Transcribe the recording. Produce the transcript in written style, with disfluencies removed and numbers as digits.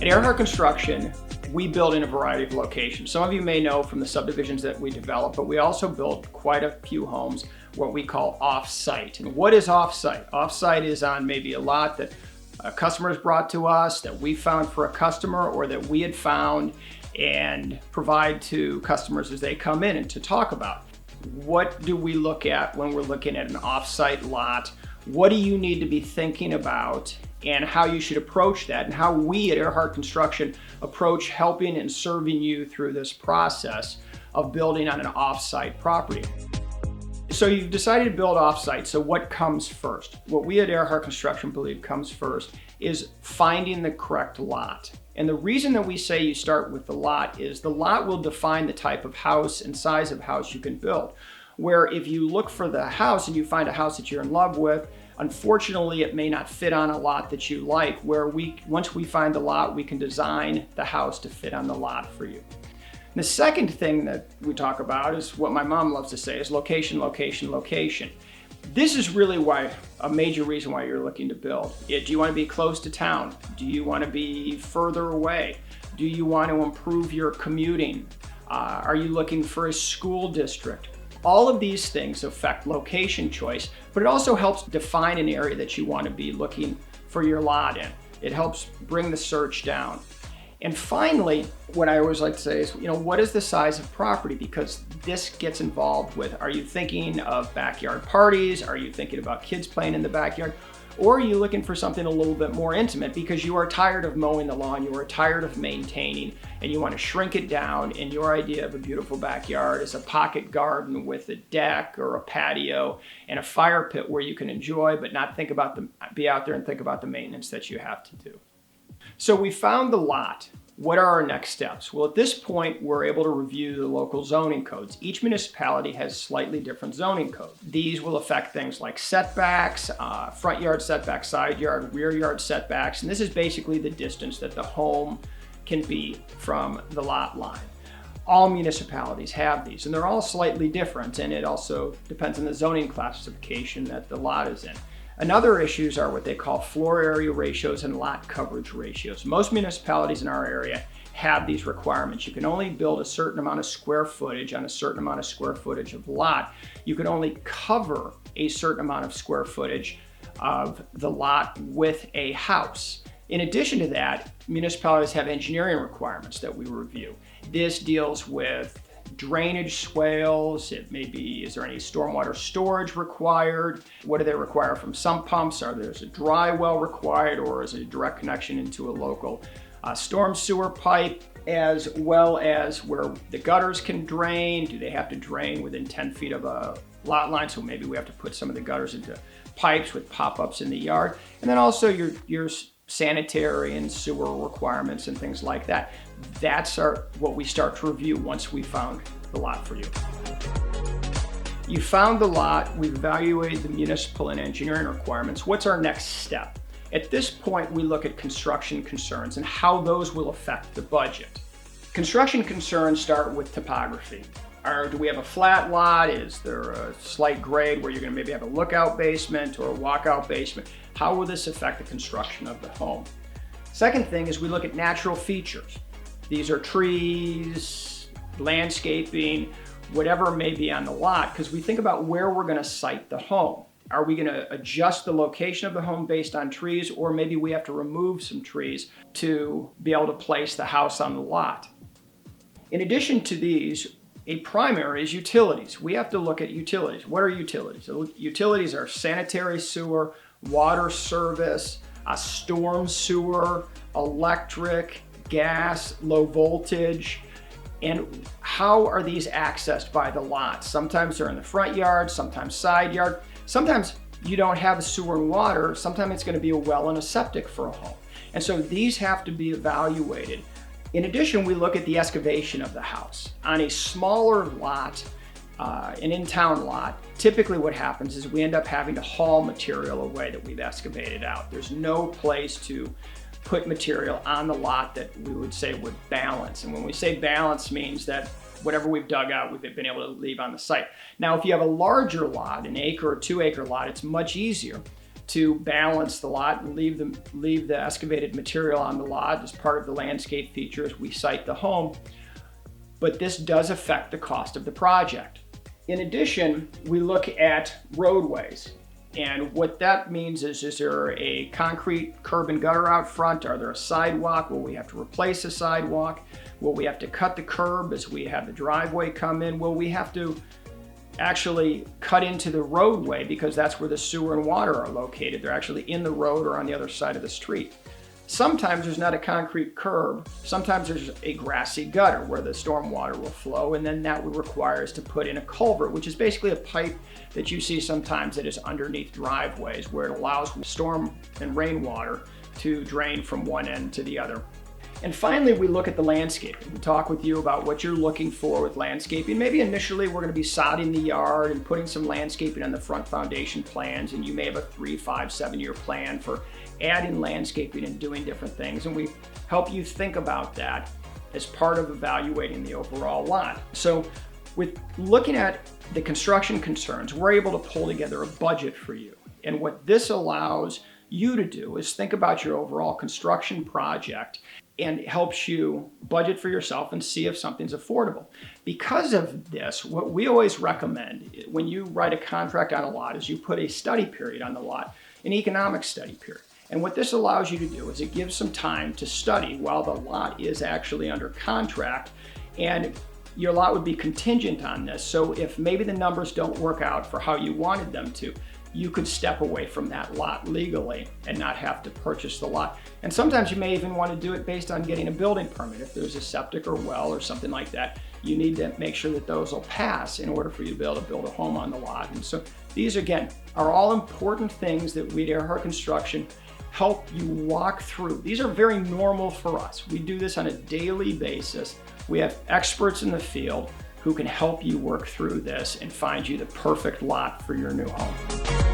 At Airhart Construction, we build in a variety of locations. Some of you may know from the subdivisions that we develop, but we also build quite a few homes, what we call off-site. And what is off-site? Off-site is on maybe a lot that a customer has brought to us, that we found for a customer, or that we had found and provide to customers as they come in and to talk about. What do we look at when we're looking at an off-site lot? What do you need to be thinking about, and how you should approach that, and how we at Airhart Construction approach helping and serving you through this process of building on an off-site property. So you've decided to build off-site, so what comes first? What we at Airhart Construction believe comes first is finding the correct lot. And the reason that we say you start with the lot is the lot will define the type of house and size of house you can build. Where if you look for the house and you find a house that you're in love with, unfortunately, it may not fit on a lot that you like, where once we find the lot, we can design the house to fit on the lot for you. And the second thing that we talk about is what my mom loves to say is location, location, location. This is really a major reason why you're looking to build. Do you want to be close to town? Do you want to be further away? Do you want to improve your commuting? Are you looking for a school district? All of these things affect location choice, but it also helps define an area that you want to be looking for your lot in. It helps bring the search down. And finally, what I always like to say is, what is the size of property? Because this gets involved with, are you thinking of backyard parties? Are you thinking about kids playing in the backyard? Or are you looking for something a little bit more intimate because you are tired of mowing the lawn, you are tired of maintaining, and you want to shrink it down, and your idea of a beautiful backyard is a pocket garden with a deck or a patio and a fire pit where you can enjoy but not be out there and think about the maintenance that you have to do. So we found the lot. What are our next steps? Well, at this point, we're able to review the local zoning codes. Each municipality has slightly different zoning codes. These will affect things like setbacks, front yard setbacks, side yard, rear yard setbacks, and this is basically the distance that the home can be from the lot line. All municipalities have these, and they're all slightly different, and it also depends on the zoning classification that the lot is in. Another issues are what they call floor area ratios and lot coverage ratios. Most municipalities in our area have these requirements. You can only build a certain amount of square footage on a certain amount of square footage of lot. You can only cover a certain amount of square footage of the lot with a house. In addition to that, municipalities have engineering requirements that we review. This deals with drainage swales. It may be, is there any stormwater storage required? What do they require from sump pumps? Are there a dry well required, or is it a direct connection into a local storm sewer pipe, as well as where the gutters can drain? Do they have to drain within 10 feet of a lot line? So maybe we have to put some of the gutters into pipes with pop-ups in the yard. And then also your sanitary and sewer requirements and things like that. That's what we start to review once we found the lot for you. You found the lot, we've evaluated the municipal and engineering requirements. What's our next step? At this point, we look at construction concerns and how those will affect the budget. Construction concerns start with topography. Do we have a flat lot? Is there a slight grade where you're going to maybe have a lookout basement or a walkout basement? How will this affect the construction of the home? Second thing is we look at natural features. These are trees, landscaping, whatever may be on the lot, because we think about where we're going to site the home. Are we going to adjust the location of the home based on trees, or maybe we have to remove some trees to be able to place the house on the lot? In addition to these, a primary is utilities. We have to look at utilities. What are utilities? So utilities are sanitary sewer, water service, a storm sewer, electric, gas, low voltage, and how are these accessed by the lot? Sometimes they're in the front yard, sometimes side yard. Sometimes you don't have a sewer and water. Sometimes it's going to be a well and a septic for a home. And so these have to be evaluated. In addition, we look at the excavation of the house. On a smaller lot, an in-town lot, typically what happens is we end up having to haul material away that we've excavated out. There's no place to put material on the lot that we would say would balance. And when we say balance, means that whatever we've dug out, we've been able to leave on the site. Now, if you have a larger lot, an acre or 2 acre lot, it's much easier to balance the lot and leave the excavated material on the lot as part of the landscape feature as we site the home. But this does affect the cost of the project. In addition, we look at roadways. And what that means is there a concrete curb and gutter out front? Are there a sidewalk? Will we have to replace a sidewalk? Will we have to cut the curb as we have the driveway come in? Will we have to actually cut into the roadway because that's where the sewer and water are located? They're actually in the road or on the other side of the street. Sometimes there's not a concrete curb. Sometimes there's a grassy gutter where the storm water will flow, and then that would require us to put in a culvert, which is basically a pipe that you see sometimes that is underneath driveways where it allows storm and rainwater to drain from one end to the other. And finally, we look at the landscaping. We talk with you about what you're looking for with landscaping. Maybe initially we're going to be sodding the yard and putting some landscaping on the front foundation plans, and you may have a 3, 5, 7-year plan for adding landscaping and doing different things. And we help you think about that as part of evaluating the overall lot. So with looking at the construction concerns, we're able to pull together a budget for you. And what this allows you to do is think about your overall construction project, and it helps you budget for yourself and see if something's affordable. Because of this, what we always recommend when you write a contract on a lot is you put a study period on the lot, an economic study period. And what this allows you to do is it gives some time to study while the lot is actually under contract, and your lot would be contingent on this. So if maybe the numbers don't work out for how you wanted them to, you could step away from that lot legally and not have to purchase the lot. And sometimes you may even want to do it based on getting a building permit. If there's a septic or well or something like that, you need to make sure that those will pass in order for you to be able to build a home on the lot. And so these, again, are all important things that we at Airhart Construction help you walk through. These are very normal for us. We do this on a daily basis. We have experts in the field who can help you work through this and find you the perfect lot for your new home.